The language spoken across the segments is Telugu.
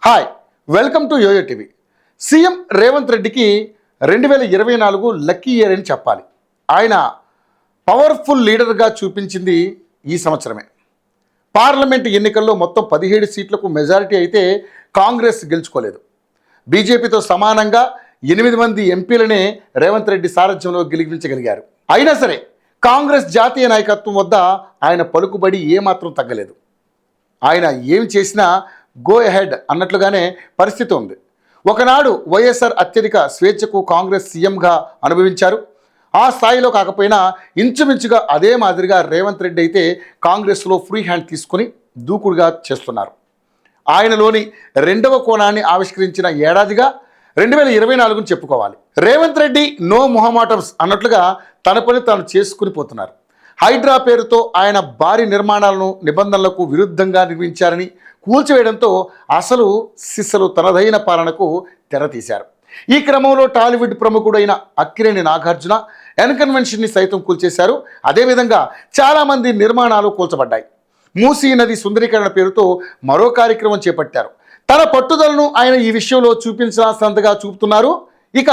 Hi, welcome to Yoyo TV. CM Revanth రెడ్డికి 2024 లక్కీ ఇయర్ అని చెప్పాలి. ఆయన పవర్ఫుల్ లీడర్గా చూపించింది ఈ సంవత్సరమే. పార్లమెంట్ ఎన్నికల్లో మొత్తం 17 సీట్లకు మెజారిటీ అయితే కాంగ్రెస్ గెలుచుకోలేదు. బీజేపీతో సమానంగా 8 మంది ఎంపీలనే రేవంత్ రెడ్డి సారథ్యంలో గెలిపించగలిగారు. అయినా సరే కాంగ్రెస్ జాతీయ నాయకత్వం వద్ద ఆయన పలుకుబడి ఏమాత్రం తగ్గలేదు. ఆయన ఏం చేసినా గో అహెడ్ అన్నట్లుగానే పరిస్థితి ఉంది. ఒకనాడు వైఎస్ఆర్ అత్యధిక స్వేచ్ఛకు కాంగ్రెస్ సీఎంగా అనుభవించారు. ఆ స్థాయిలో కాకపోయినా ఇంచుమించుగా అదే మాదిరిగా రేవంత్ రెడ్డి అయితే కాంగ్రెస్లో ఫ్రీ హ్యాండ్ తీసుకుని దూకుడుగా చేస్తున్నారు. ఆయనలోని రెండవ కోణాన్ని ఆవిష్కరించిన ఏడాదిగా 2024ని చెప్పుకోవాలి. రేవంత్ రెడ్డి నో మొహమాటమ్స్ అన్నట్లుగా తన పని తాను చేసుకుని పోతున్నారు. హైడ్రా పేరుతో ఆయన భారీ నిర్మాణాలను నిబంధనలకు విరుద్ధంగా నిర్మించారని కూల్చివేయడంతో అసలు సిస్సలు తనదైన పాలనకు తెరతీశారు. ఈ క్రమంలో టాలీవుడ్ ప్రముఖుడైన అక్కినేని నాగార్జున ఎన్కన్వెన్షన్ని సైతం కూల్చేశారు. అదేవిధంగా చాలామంది నిర్మాణాలు కూల్చబడ్డాయి. మూసీ నది సుందరీకరణ పేరుతో మరో కార్యక్రమం చేపట్టారు. తన పట్టుదలను ఆయన ఈ విషయంలో చూపించాల్సినంతగా చూపుతున్నారు. ఇక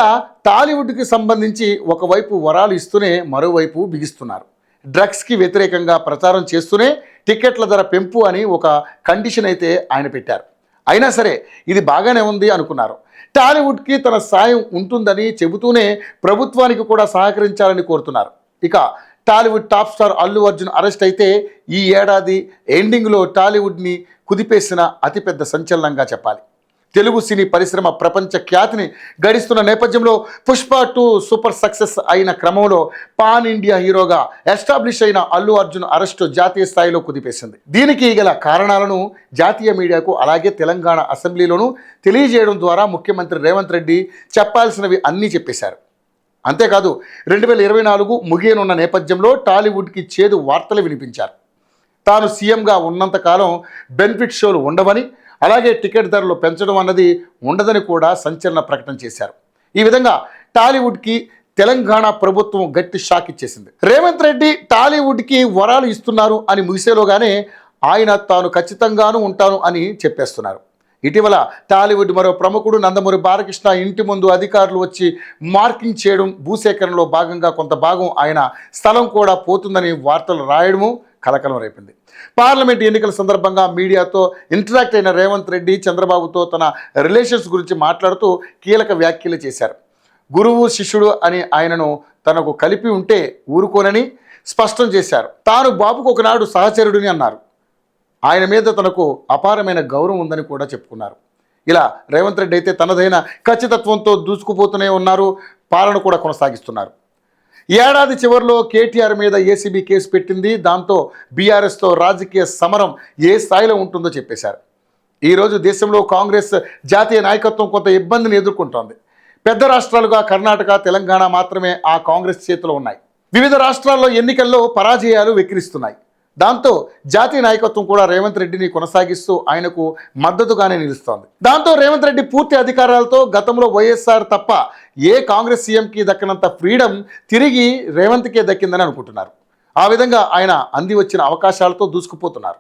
టాలీవుడ్కి సంబంధించి ఒకవైపు వరాలు ఇస్తూనే మరోవైపు బిగిస్తున్నారు. డ్రగ్స్కి వ్యతిరేకంగా ప్రచారం చేస్తూనే టికెట్ల ధర పెంపు అని ఒక కండిషన్ అయితే ఆయన పెట్టారు. అయినా సరే ఇది బాగానే ఉంది అనుకున్నారు. టాలీవుడ్కి తన సాయం ఉంటుందని చెబుతూనే ప్రభుత్వానికి కూడా సహకరించాలని కోరుతున్నారు. ఇక Tollywood top star Allu Arjun arrest అయితే ఈ ఏడాది ఎండింగ్లో టాలీవుడ్ని కుదిపేసిన అతిపెద్ద సంచలనంగా చెప్పాలి. తెలుగు సినీ పరిశ్రమ ప్రపంచ ఖ్యాతిని గడిస్తున్న నేపథ్యంలో పుష్ప 2 సూపర్ సక్సెస్ అయిన క్రమంలో పాన్ ఇండియా హీరోగా ఎస్టాబ్లిష్ అయిన అల్లు అర్జున్ అరెస్టు జాతీయ స్థాయిలో కుదిపేసింది. దీనికి గల కారణాలను జాతీయ మీడియాకు అలాగే తెలంగాణ అసెంబ్లీలోనూ తెలియజేయడం ద్వారా ముఖ్యమంత్రి రేవంత్ రెడ్డి చెప్పాల్సినవి అన్నీ చెప్పేశారు. అంతేకాదు 2024 ముగియనున్న నేపథ్యంలో టాలీవుడ్కి చేదు వార్తలు వినిపించారు. తాను సీఎంగా ఉన్నంతకాలం బెనిఫిట్ షోలు ఉండవని, అలాగే టికెట్ ధరలు పెంచడం అన్నది ఉండదని కూడా సంచలన ప్రకటన చేశారు. ఈ విధంగా టాలీవుడ్కి తెలంగాణ ప్రభుత్వం గట్టి షాక్ ఇచ్చేసింది. రేవంత్ రెడ్డి టాలీవుడ్కి వరాలు ఇస్తున్నారు అని ముగిసేలోగానే ఆయన తాను ఖచ్చితంగానూ ఉంటాను అని చెప్పేస్తున్నారు. ఇటీవల టాలీవుడ్ మరో ప్రముఖుడు నందమూరి బాలకృష్ణ ఇంటి ముందు అధికారులు వచ్చి మార్కింగ్ చేయడం, భూసేకరణలో భాగంగా కొంత భాగం ఆయన స్థలం కూడా పోతుందని వార్తలు రాయడము కలకలం రేపింది. పార్లమెంట్ ఎన్నికల సందర్భంగా మీడియాతో ఇంటరాక్ట్ అయిన రేవంత్ రెడ్డి చంద్రబాబుతో తన రిలేషన్స్ గురించి మాట్లాడుతూ కీలక వ్యాఖ్యలు చేశారు. గురువు శిష్యుడు అని ఆయనను తనకు కలిపి ఉంటే ఊరుకోనని స్పష్టం చేశారు. తాను బాబుకు ఒకనాడు సహచరుడిని అన్నారు. ఆయన మీద తనకు అపారమైన గౌరవం ఉందని కూడా చెప్పుకున్నారు. ఇలా రేవంత్ రెడ్డి అయితే తనదైన ఖచ్చితత్వంతో దూసుకుపోతూనే ఉన్నారు. పాలన కూడా కొనసాగిస్తున్నారు. ఏడాది చివరిలో కేటీఆర్ మీద ఏసీబీ కేసు పెట్టింది. దాంతో బీఆర్ఎస్తో రాజకీయ సమరం ఏ స్థాయిలో ఉంటుందో చెప్పేశారు. ఈరోజు దేశంలో కాంగ్రెస్ జాతీయ నాయకత్వం కొంత ఇబ్బందిని ఎదుర్కొంటోంది. పెద్ద రాష్ట్రాలుగా కర్ణాటక, తెలంగాణ మాత్రమే ఆ కాంగ్రెస్ చేతిలో ఉన్నాయి. వివిధ రాష్ట్రాల్లో ఎన్నికల్లో పరాజయాలు వెక్కిరిస్తున్నాయి. దాంతో జాతీయ నాయకత్వం కూడా రేవంత్ రెడ్డిని కొనసాగిస్తూ ఆయనకు మద్దతుగానే నిలుస్తోంది. దాంతో రేవంత్ రెడ్డి పూర్తి అధికారాలతో గతంలో వైఎస్ఆర్ తప్ప ఏ కాంగ్రెస్ సీఎంకి దక్కినంత ఫ్రీడమ్ తిరిగి రేవంత్కే దక్కిందని అనుకుంటున్నారు. ఆ విధంగా ఆయన అంది వచ్చిన అవకాశాలతో దూసుకుపోతున్నారు.